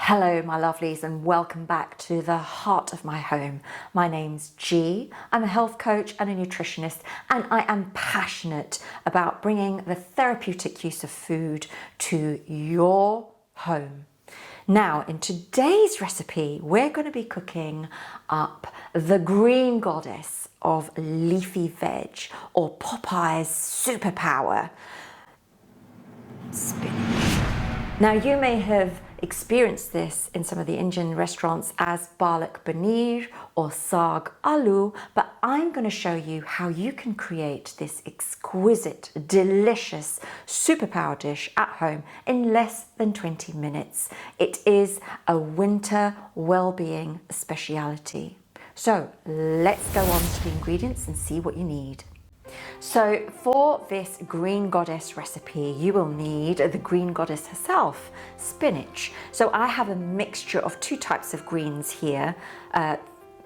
Hello my lovelies and welcome back to the heart of my home. My name's G. I'm a health coach and a nutritionist, and I am passionate about bringing the therapeutic use of food to your home. Now, in today's recipe, we're going to be cooking up the green goddess of leafy veg, or Popeye's superpower, spinach. Now, you may have experienced this in some of the Indian restaurants as palak paneer or saag aloo, but I'm going to show you how you can create this exquisite, delicious superpower dish at home in less than 20 minutes. It is a winter well-being speciality. So let's go on to the ingredients and see what you need. So for this green goddess recipe, you will need the green goddess herself, spinach. So I have a mixture of two types of greens here,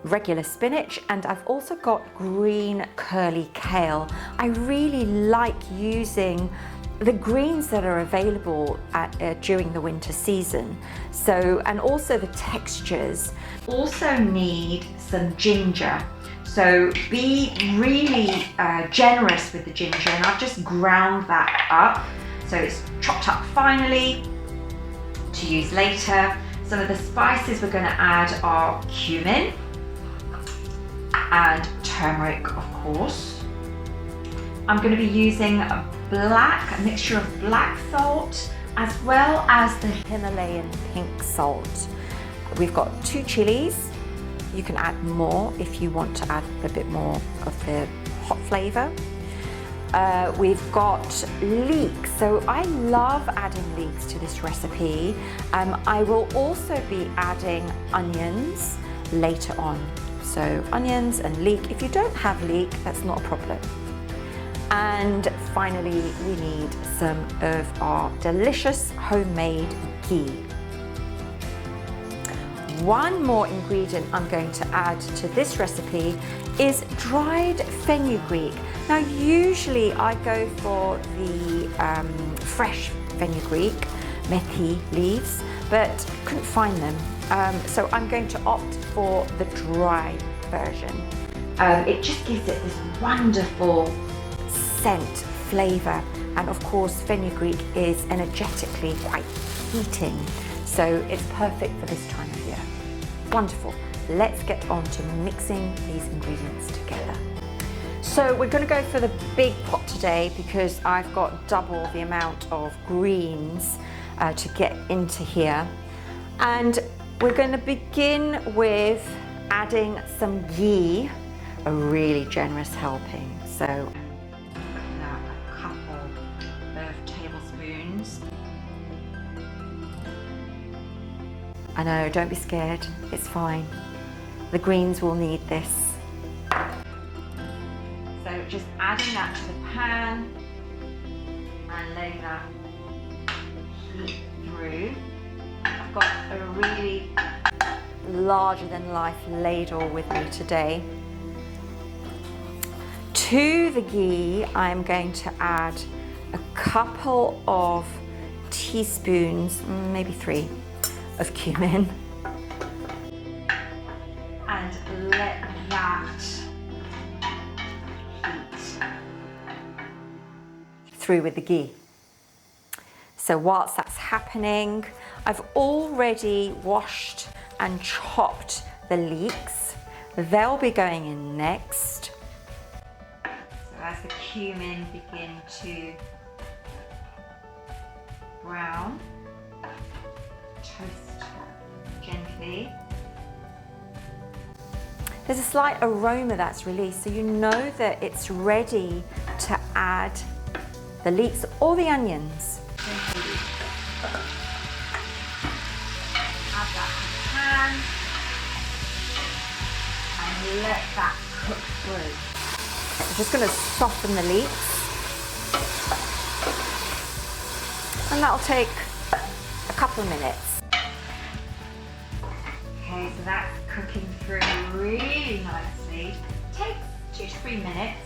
regular spinach, and I've also got green curly kale. I really like using the greens that are available during the winter season. So, and also the textures. Also need some ginger. So be really generous with the ginger, and I've just ground that up. So it's chopped up finely to use later. Some of the spices we're going to add are cumin and turmeric, of course. I'm going to be using a mixture of black salt as well as the Himalayan pink salt. We've got 2 chilies. You can add more if you want to add a bit more of the hot flavour. We've got leeks, so I love adding leeks to this recipe. I will also be adding onions later on. So onions and leek. If you don't have leek, that's not a problem. And finally, we need some of our delicious homemade ghee. One more ingredient I'm going to add to this recipe is dried fenugreek. Now, usually I go for the fresh fenugreek, methi leaves, but couldn't find them. So I'm going to opt for the dry version. It just gives it this wonderful scent, flavour, and of course fenugreek is energetically quite heating. So it's perfect for this time of year. Wonderful. Let's get on to mixing these ingredients together. So we're going to go for the big pot today because I've got double the amount of greens to get into here. And we're going to begin with adding some ghee, a really generous helping. So looking at a couple of tablespoons. I know, don't be scared, it's fine. The greens will need this. So just adding that to the pan and letting that heat through. I've got a really larger than life ladle with me today. To the ghee, I'm going to add a couple of teaspoons, maybe 3, of cumin, and let that heat through with the ghee. So whilst that's happening, I've already washed and chopped the leeks. They'll be going in next. So as the cumin begin to brown, toast gently. There's a slight aroma that's released, so you know that it's ready to add the leeks or the onions. Add that to the pan and let that cook through. I'm just going to soften the leeks, and that'll take a couple of minutes. Okay, so that's cooking through really nicely. Takes 2 to 3 minutes.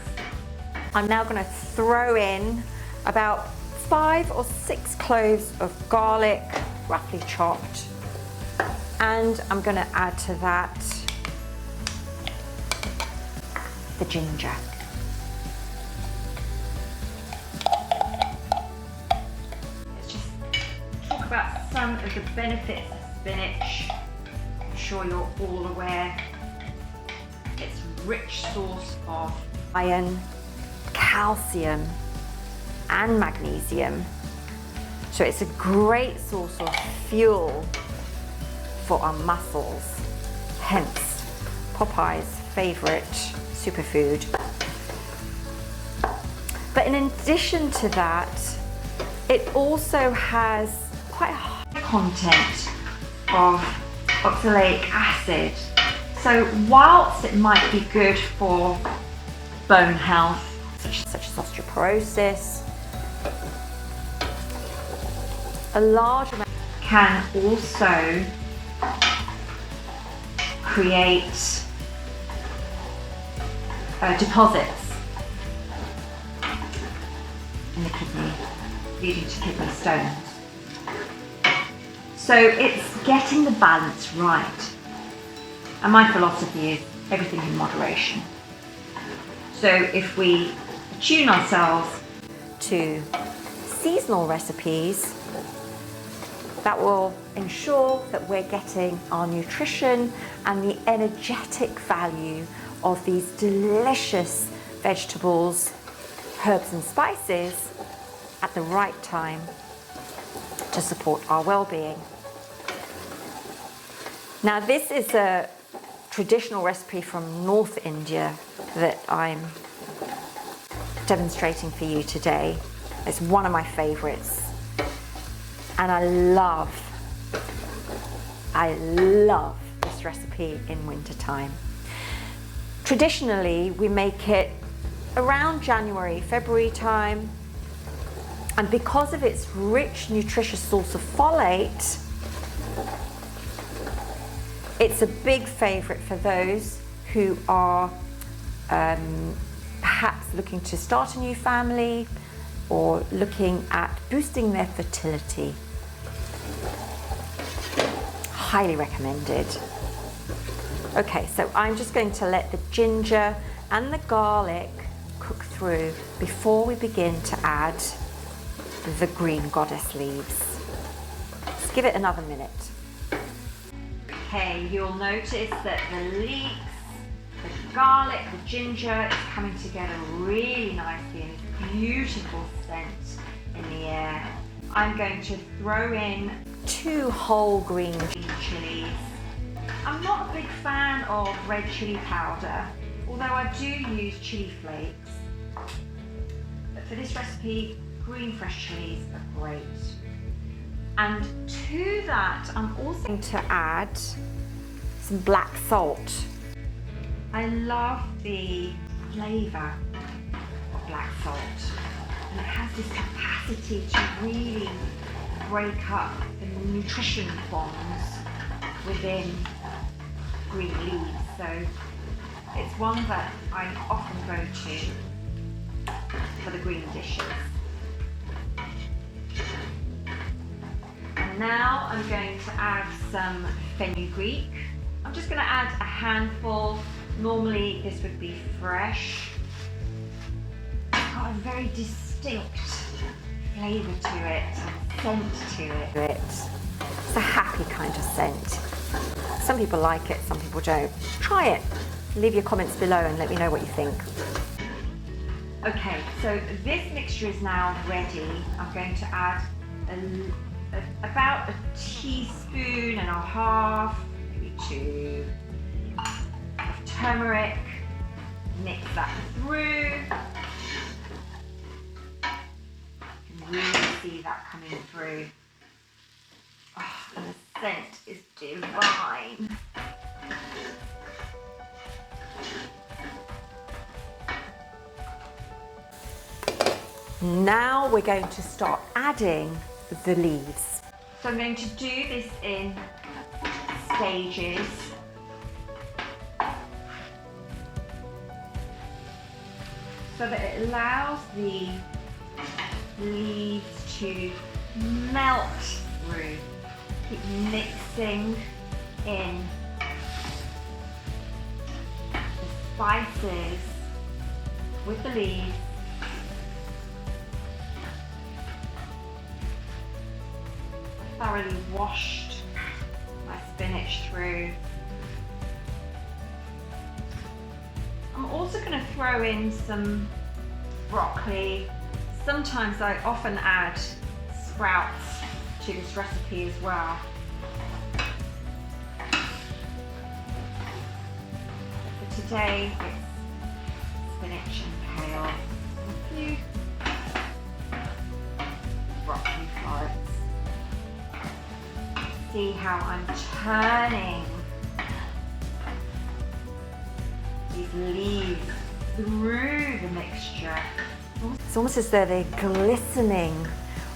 I'm now going to throw in about 5 or 6 cloves of garlic, roughly chopped. And I'm going to add to that the ginger. Let's just talk about some of the benefits of spinach. I'm sure you're all aware. It's a rich source of iron, calcium, and magnesium. So it's a great source of fuel for our muscles, hence Popeye's favourite superfood. But in addition to that, it also has quite a high content of oxalic acid. So whilst it might be good for bone health, such as osteoporosis, a large amount can also create deposits in the kidney, leading to kidney stones. So it's getting the balance right. And my philosophy is everything in moderation. So if we attune ourselves to seasonal recipes, that will ensure that we're getting our nutrition and the energetic value of these delicious vegetables, herbs and spices at the right time to support our well-being. Now, this is a traditional recipe from North India that I'm demonstrating for you today. It's one of my favorites. And I love this recipe in wintertime. Traditionally, we make it around January, February time. And because of its rich, nutritious source of folate, it's a big favorite for those who are perhaps looking to start a new family or looking at boosting their fertility. Highly recommended. Okay, so I'm just going to let the ginger and the garlic cook through before we begin to add the green goddess leaves. Let's give it another minute. Okay, you'll notice that the leeks, the garlic, the ginger is coming together really nicely and a beautiful scent in the air. I'm going to throw in 2 whole green chilies. I'm not a big fan of red chili powder, although I do use chili flakes. But for this recipe, green fresh chilies are great. And to that, I'm also going to add some black salt. I love the flavour of black salt, and it has this capacity to really break up the nutrition bonds within green leaves. So it's one that I often go to for the green dishes. And now I'm going to add some fenugreek. I'm just going to add a handful. Normally this would be fresh. It's got a very distinct flavour to it, scent to it. It's a happy kind of scent. Some people like it, some people don't. Try it. Leave your comments below and let me know what you think. Okay, so this mixture is now ready. I'm going to add about a teaspoon and a half, maybe 2, of turmeric. Mix that through. You can really see that coming through. Oh, and the scent is divine. Now we're going to start adding the leaves. So I'm going to do this in stages. So that it allows the leaves to melt through. Keep mixing in the spices with the leaves. I thoroughly washed my spinach through. I'm also going to throw in some broccoli. Sometimes I often add sprouts to this recipe as well. But for today, it's spinach and kale, and a few broccoli florets. See how I'm turning these leaves through the mixture. It's almost as though they're glistening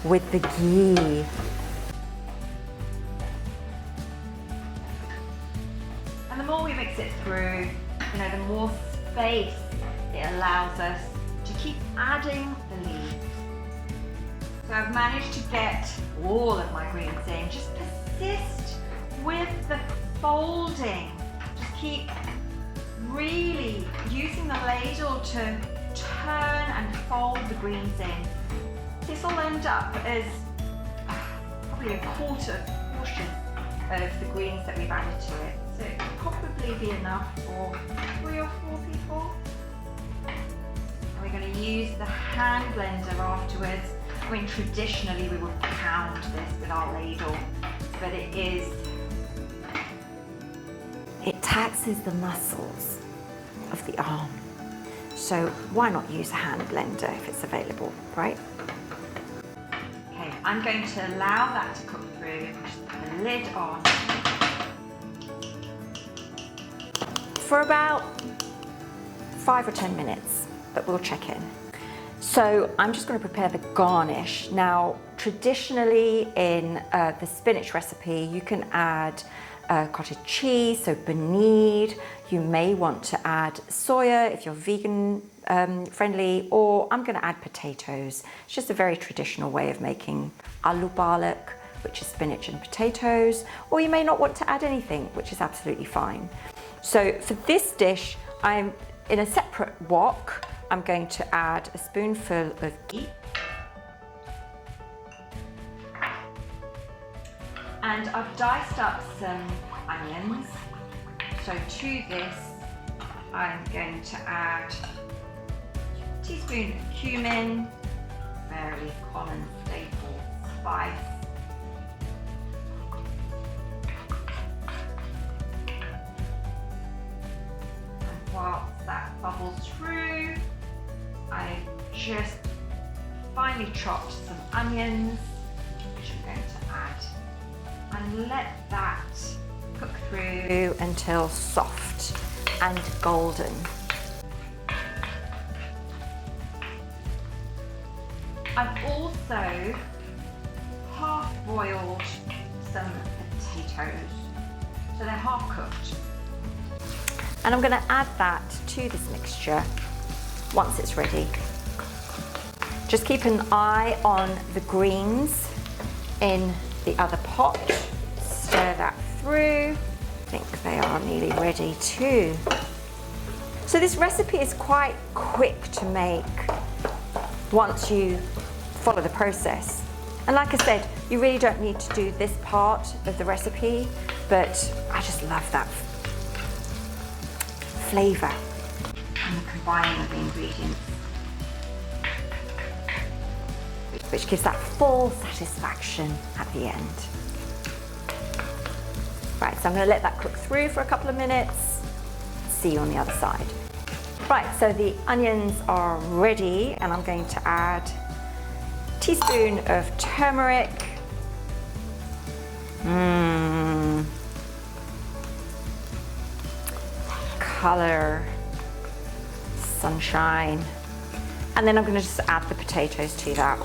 with the ghee. And the more we mix it through, the more space it allows us to keep adding the leaves. So I've managed to get all of my greens in. Just persist with the folding. Just keep really using the ladle to turn and fold the greens in. This will end up as probably a quarter portion of the greens that we've added to it. So it will probably be enough for 3 or 4 people. And we're going to use the hand blender afterwards. I mean, traditionally we would pound this with our ladle, but it taxes the muscles of the arm. So why not use a hand blender if it's available, right? Okay, I'm going to allow that to cook through. Just put the lid on for about 5 or 10 minutes, but we'll check in. So I'm just going to prepare the garnish. Now, traditionally in the spinach recipe, you can add cottage cheese, so paneer. You may want to add soya if you're vegan friendly, or I'm going to add potatoes. It's just a very traditional way of making aloo palak, which is spinach and potatoes, or you may not want to add anything, which is absolutely fine. So for this dish, I'm in a separate wok. I'm going to add a spoonful of ghee. And I've diced up some onions. So to this, I'm going to add a teaspoon of cumin, very common staple spice. And whilst that bubbles through, I just finely chopped some onions, which I'm going to add, and let that cook through until soft and golden. I've also half boiled some potatoes, so they're half cooked. And I'm going to add that to this mixture once it's ready. Just keep an eye on the greens in the other pot. Stir that through. I think they are nearly ready too. So this recipe is quite quick to make once you follow the process. And like I said, you really don't need to do this part of the recipe, but I just love that flavor and the combining of the ingredients, which gives that full satisfaction at the end. Right, so I'm going to let that cook through for a couple of minutes. See you on the other side. Right, so the onions are ready, and I'm going to add a teaspoon of turmeric. Color, sunshine. And then I'm going to just add the potatoes to that.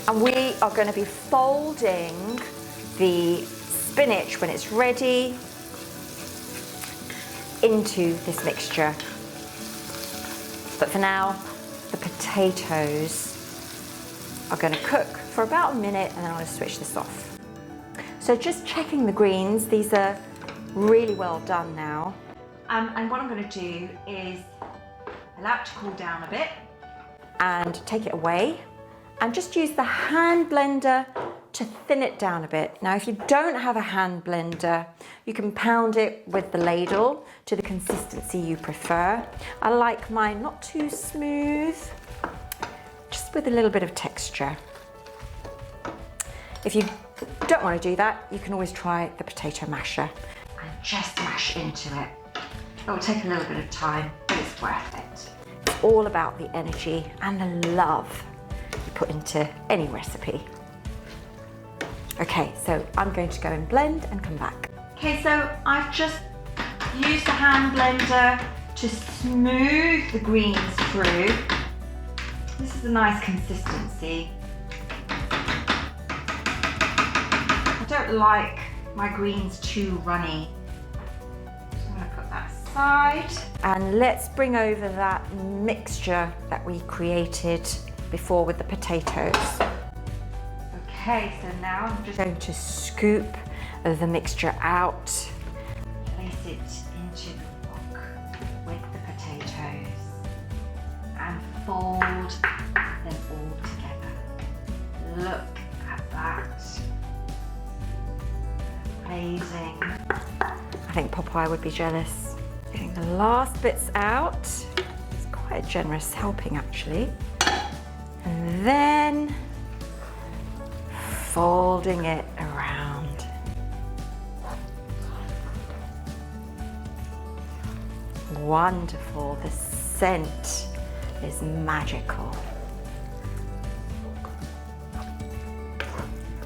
And we are going to be folding the spinach when it's ready into this mixture. But for now, the potatoes are going to cook for about a minute and then I'll just switch this off. So just checking the greens, these are really well done now. And what I'm going to do is allow it to cool down a bit and take it away and just use the hand blender to thin it down a bit. Now, if you don't have a hand blender, you can pound it with the ladle to the consistency you prefer. I like mine not too smooth, just with a little bit of texture. If you don't want to do that, you can always try the potato masher and just mash into it. It will take a little bit of time, but it's worth it. It's all about the energy and the love you put into any recipe. Okay, so I'm going to go and blend and come back. Okay, so I've just used the hand blender to smooth the greens through. This is a nice consistency. I don't like my greens too runny. And let's bring over that mixture that we created before with the potatoes. Okay, so now I'm just going to scoop the mixture out, place it into the wok with the potatoes and fold them all together. Look at that. Amazing. I think Popeye would be jealous. Getting the last bits out. It's quite a generous helping actually. And then folding it around. Wonderful. The scent is magical.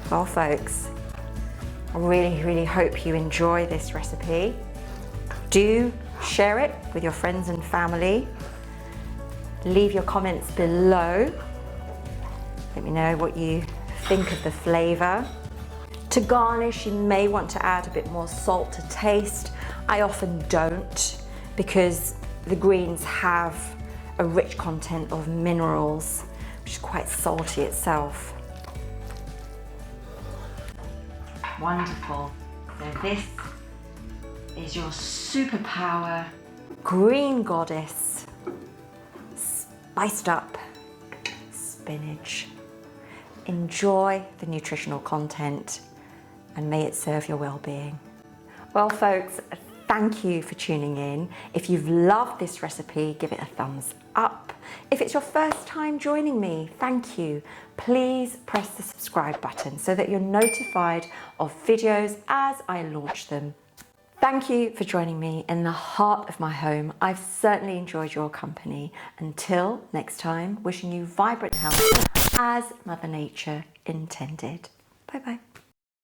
Well, folks, I really hope you enjoy this recipe. Do share it with your friends and family. Leave your comments below. Let me know what you think of the flavour. To garnish, you may want to add a bit more salt to taste. I often don't because the greens have a rich content of minerals, which is quite salty itself. Wonderful. So this is your superpower green goddess, spiced up spinach. Enjoy the nutritional content and may it serve your well-being. Well, folks, thank you for tuning in. If you've loved this recipe, give it a thumbs up. If it's your first time joining me, thank you. Please press the subscribe button so that you're notified of videos as I launch them. Thank you for joining me in the heart of my home. I've certainly enjoyed your company. Until next time, wishing you vibrant health as Mother Nature intended. Bye-bye.